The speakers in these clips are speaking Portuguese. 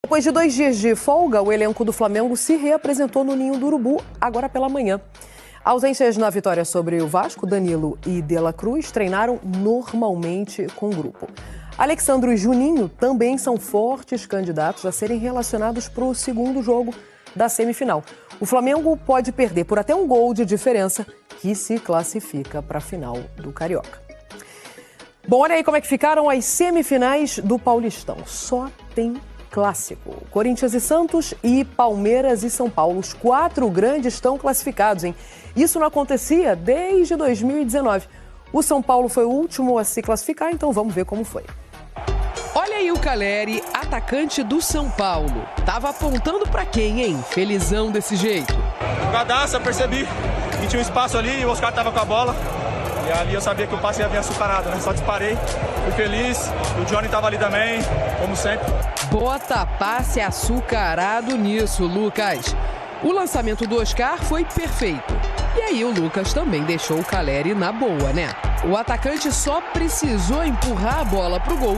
Depois de 2 dias de folga, o elenco do Flamengo se reapresentou no Ninho do Urubu, agora pela manhã. Ausências na vitória sobre o Vasco, Danilo e De La Cruz treinaram normalmente com o grupo. Alexandro e Juninho também são fortes candidatos a serem relacionados para o segundo jogo da semifinal. O Flamengo pode perder por até um gol de diferença, que se classifica para a final do Carioca. Bom, olha aí como é que ficaram as semifinais do Paulistão. Só tem clássico. Corinthians e Santos e Palmeiras e São Paulo. Os 4 grandes estão classificados, hein? Isso não acontecia desde 2019. O São Paulo foi o último a se classificar, então vamos ver como foi. Olha aí o Caleri, atacante do São Paulo. Tava apontando pra quem, hein? Felizão desse jeito. Jogadaça, eu percebi que tinha um espaço ali e o Oscar tava com a bola. E ali eu sabia que o passe ia vir açucarado, né? Só disparei, fui feliz. O Johnny tava ali também, como sempre. Bota passe açucarado nisso, Lucas. O lançamento do Oscar foi perfeito. E aí o Lucas também deixou o Caleri na boa, né? O atacante só precisou empurrar a bola pro gol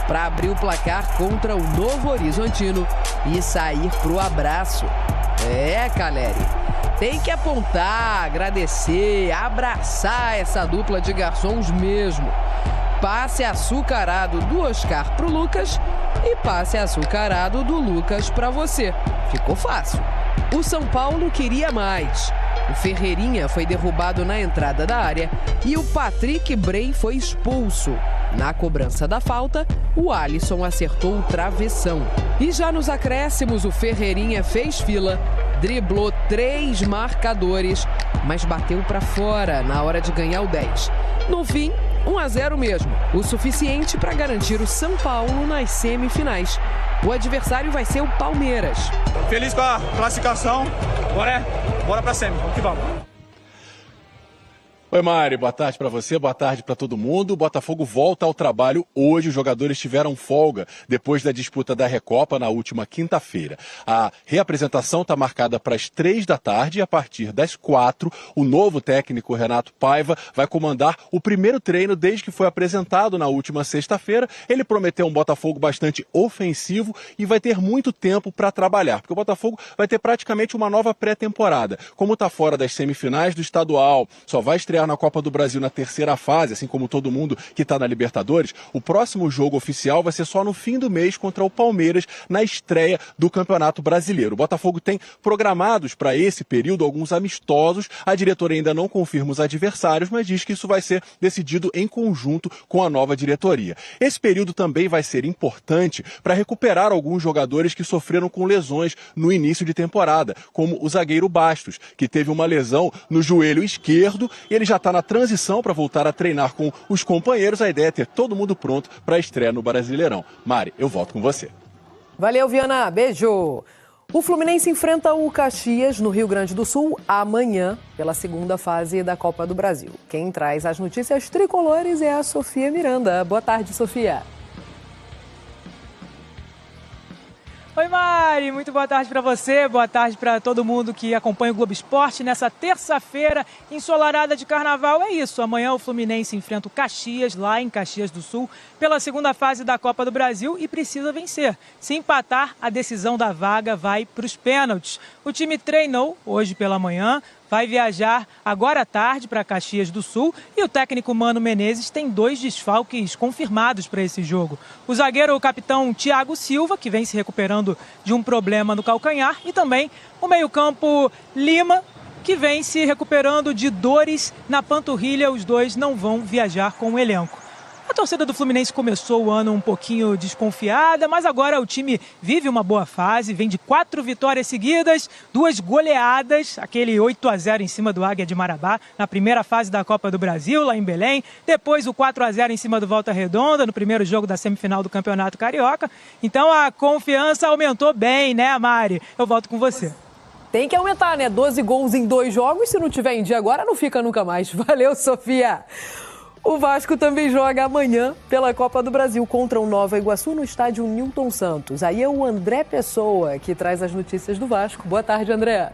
para abrir o placar contra o Novo Horizontino e sair pro abraço. É, Caleri, tem que apontar, agradecer, abraçar essa dupla de garçons mesmo. Passe açucarado do Oscar pro Lucas e passe açucarado do Lucas para você. Ficou fácil. O São Paulo queria mais. O Ferreirinha foi derrubado na entrada da área e o Patrick Bray foi expulso. Na cobrança da falta, o Alisson acertou o travessão. E já nos acréscimos, o Ferreirinha fez fila, driblou 3 marcadores, mas bateu para fora na hora de ganhar o 10. No fim, 1-0 mesmo, o suficiente para garantir o São Paulo nas semifinais. O adversário vai ser o Palmeiras. Feliz com a classificação, bora pra semi, vamos que vamos. Oi, Mari, boa tarde para você, boa tarde para todo mundo. O Botafogo volta ao trabalho hoje. Os jogadores tiveram folga depois da disputa da Recopa na última quinta-feira. A reapresentação está marcada para as 3 da tarde e a partir das 4, o novo técnico Renato Paiva vai comandar o primeiro treino desde que foi apresentado na última sexta-feira. Ele prometeu um Botafogo bastante ofensivo e vai ter muito tempo para trabalhar, porque o Botafogo vai ter praticamente uma nova pré-temporada. Como está fora das semifinais do estadual, só vai estrear na Copa do Brasil na terceira fase, assim como todo mundo que está na Libertadores, o próximo jogo oficial vai ser só no fim do mês contra o Palmeiras, na estreia do Campeonato Brasileiro. O Botafogo tem programados para esse período alguns amistosos. A diretoria ainda não confirma os adversários, mas diz que isso vai ser decidido em conjunto com a nova diretoria. Esse período também vai ser importante para recuperar alguns jogadores que sofreram com lesões no início de temporada, como o zagueiro Bastos, que teve uma lesão no joelho esquerdo e ele já está na transição para voltar a treinar com os companheiros. A ideia é ter todo mundo pronto para a estreia no Brasileirão. Mari, eu volto com você. Valeu, Viana. Beijo. O Fluminense enfrenta o Caxias, no Rio Grande do Sul, amanhã, pela segunda fase da Copa do Brasil. Quem traz as notícias tricolores é a Sofia Miranda. Boa tarde, Sofia. Oi, Mari, muito boa tarde para você, boa tarde para todo mundo que acompanha o Globo Esporte nessa terça-feira ensolarada de carnaval. É isso, amanhã o Fluminense enfrenta o Caxias, lá em Caxias do Sul, pela segunda fase da Copa do Brasil e precisa vencer. Se empatar, a decisão da vaga vai para os pênaltis. O time treinou hoje pela manhã, vai viajar agora à tarde para Caxias do Sul e o técnico Mano Menezes tem 2 desfalques confirmados para esse jogo. O zagueiro, o capitão Thiago Silva, que vem se recuperando de um problema no calcanhar, e também o meio-campo Lima, que vem se recuperando de dores na panturrilha. Os 2 não vão viajar com o elenco. A torcida do Fluminense começou o ano um pouquinho desconfiada, mas agora o time vive uma boa fase, vem de 4 vitórias seguidas, 2 goleadas, aquele 8-0 em cima do Águia de Marabá, na primeira fase da Copa do Brasil, lá em Belém, depois o 4-0 em cima do Volta Redonda, no primeiro jogo da semifinal do Campeonato Carioca. Então a confiança aumentou bem, né, Mari? Eu volto com você. Tem que aumentar, né? 12 gols em 2 jogos, se não tiver em dia agora, não fica nunca mais. Valeu, Sofia! O Vasco também joga amanhã pela Copa do Brasil contra o Nova Iguaçu no estádio Nilton Santos. Aí é o André Pessoa que traz as notícias do Vasco. Boa tarde, André.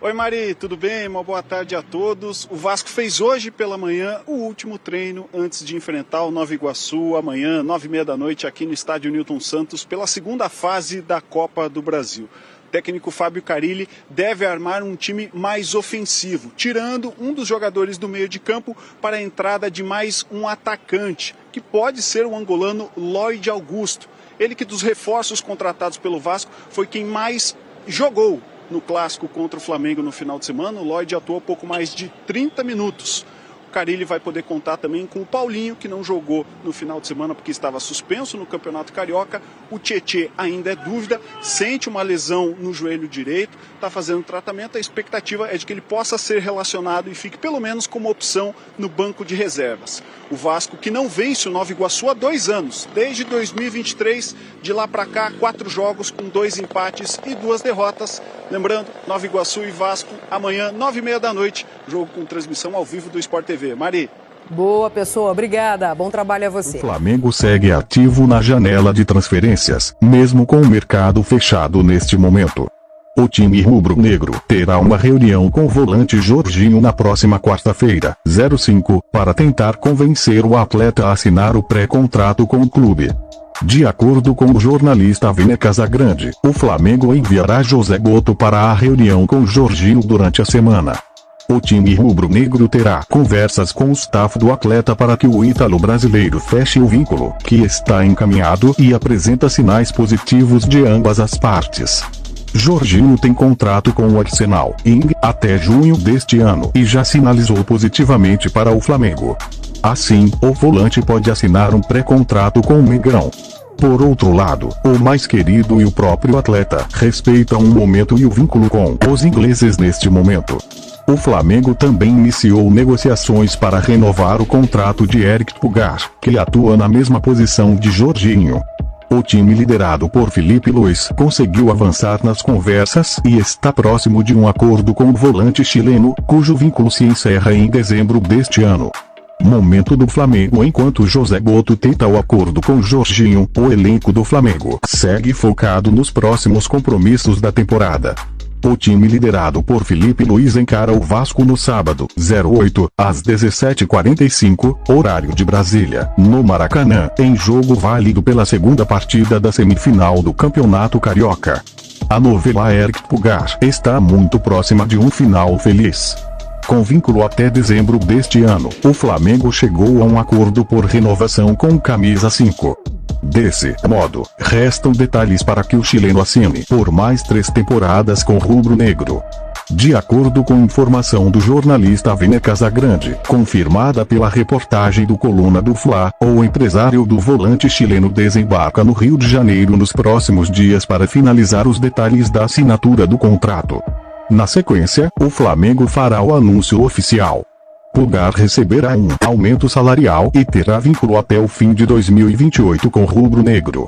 Oi Mari, tudo bem? Uma boa tarde a todos. O Vasco fez hoje pela manhã o último treino antes de enfrentar o Nova Iguaçu amanhã, 9h30 da noite, aqui no estádio Newton Santos, pela segunda fase da Copa do Brasil. O técnico Fábio Carille deve armar um time mais ofensivo, tirando um dos jogadores do meio de campo para a entrada de mais um atacante, que pode ser o angolano Lloyd Augusto. Ele que dos reforços contratados pelo Vasco foi quem mais jogou no clássico contra o Flamengo no final de semana. O Lloyd atuou pouco mais de 30 minutos. O Carille vai poder contar também com o Paulinho, que não jogou no final de semana porque estava suspenso no Campeonato Carioca. O Tietê ainda é dúvida, sente uma lesão no joelho direito, está fazendo tratamento. A expectativa é de que ele possa ser relacionado e fique pelo menos como opção no banco de reservas. O Vasco, que não vence o Nova Iguaçu há 2 anos, desde 2023, de lá para cá, 4 jogos com 2 empates e 2 derrotas. Lembrando, Nova Iguaçu e Vasco, amanhã, 9h30 da noite, jogo com transmissão ao vivo do Sport TV. Mari. Boa, pessoa. Obrigada. Bom trabalho a você. O Flamengo segue ativo na janela de transferências, mesmo com o mercado fechado neste momento. O time rubro-negro terá uma reunião com o volante Jorginho na próxima quarta-feira, 05, para tentar convencer o atleta a assinar o pré-contrato com o clube. De acordo com o jornalista Vene Casagrande, o Flamengo enviará José Goto para a reunião com Jorginho durante a semana. O time rubro-negro terá conversas com o staff do atleta para que o ítalo-brasileiro feche o vínculo, que está encaminhado e apresenta sinais positivos de ambas as partes. Jorginho tem contrato com o Arsenal até junho deste ano e já sinalizou positivamente para o Flamengo. Assim, o volante pode assinar um pré-contrato com o Mengão. Por outro lado, o mais querido e o próprio atleta respeitam o momento e o vínculo com os ingleses neste momento. O Flamengo também iniciou negociações para renovar o contrato de Eric Pulgar, que atua na mesma posição de Jorginho. O time liderado por Felipe Luiz conseguiu avançar nas conversas e está próximo de um acordo com o volante chileno, cujo vínculo se encerra em dezembro deste ano. Momento do Flamengo. Enquanto José Goto tenta o acordo com Jorginho, o elenco do Flamengo segue focado nos próximos compromissos da temporada. O time liderado por Felipe Luiz encara o Vasco no sábado, 08, às 17h45, horário de Brasília, no Maracanã, em jogo válido pela segunda partida da semifinal do Campeonato Carioca. A novela Eric Pulgar está muito próxima de um final feliz. Com vínculo até dezembro deste ano, o Flamengo chegou a um acordo por renovação com o camisa 5. Desse modo, restam detalhes para que o chileno assine por mais 3 temporadas com o rubro-negro. De acordo com informação do jornalista Vene Casagrande, confirmada pela reportagem do Coluna do Fla, o empresário do volante chileno desembarca no Rio de Janeiro nos próximos dias para finalizar os detalhes da assinatura do contrato. Na sequência, o Flamengo fará o anúncio oficial. Pulgar receberá um aumento salarial e terá vínculo até o fim de 2028 com o rubro-negro.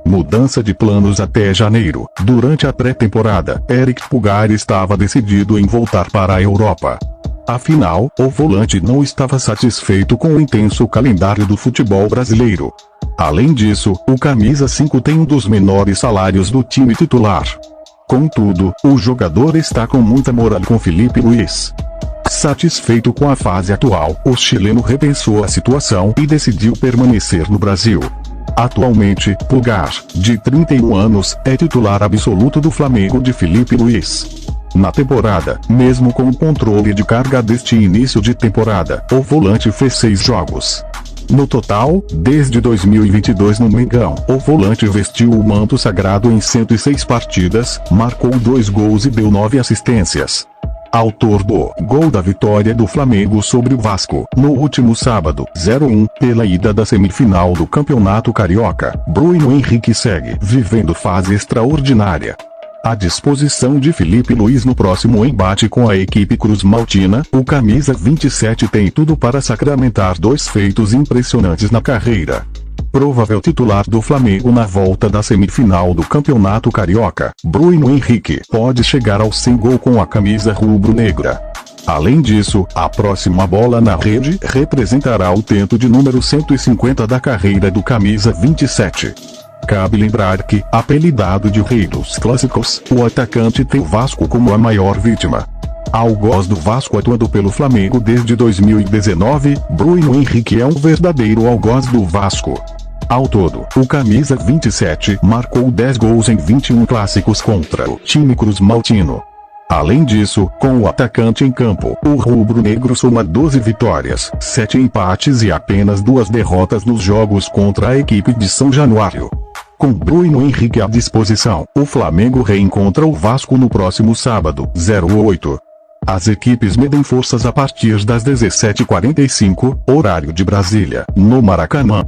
Mudança de planos até janeiro. Durante a pré-temporada, Eric Pulgar estava decidido em voltar para a Europa. Afinal, o volante não estava satisfeito com o intenso calendário do futebol brasileiro. Além disso, o camisa 5 tem um dos menores salários do time titular. Contudo, o jogador está com muita moral com Felipe Luiz. Satisfeito com a fase atual, o chileno repensou a situação e decidiu permanecer no Brasil. Atualmente, Pulgar, de 31 anos, é titular absoluto do Flamengo de Felipe Luiz. Na temporada, mesmo com o controle de carga deste início de temporada, o volante fez 6 jogos. No total, desde 2022 no Mengão, o volante vestiu o manto sagrado em 106 partidas, marcou 2 gols e deu 9 assistências. Autor do gol da vitória do Flamengo sobre o Vasco, no último sábado, 01, pela ida da semifinal do Campeonato Carioca, Bruno Henrique segue vivendo fase extraordinária. À disposição de Felipe Luiz no próximo embate com a equipe Cruz Maltina, o camisa 27 tem tudo para sacramentar 2 feitos impressionantes na carreira. Provável titular do Flamengo na volta da semifinal do Campeonato Carioca, Bruno Henrique pode chegar ao 100 gol com a camisa rubro-negra. Além disso, a próxima bola na rede representará o tento de número 150 da carreira do camisa 27. Cabe lembrar que, apelidado de Rei dos Clássicos, o atacante tem o Vasco como a maior vítima. Algoz do Vasco atuando pelo Flamengo desde 2019, Bruno Henrique é um verdadeiro algoz do Vasco. Ao todo, o camisa 27 marcou 10 gols em 21 clássicos contra o time cruzmaltino. Além disso, com o atacante em campo, o rubro-negro soma 12 vitórias, 7 empates e apenas 2 derrotas nos jogos contra a equipe de São Januário. Com Bruno Henrique à disposição, o Flamengo reencontra o Vasco no próximo sábado, 08. As equipes medem forças a partir das 17h45, horário de Brasília, no Maracanã.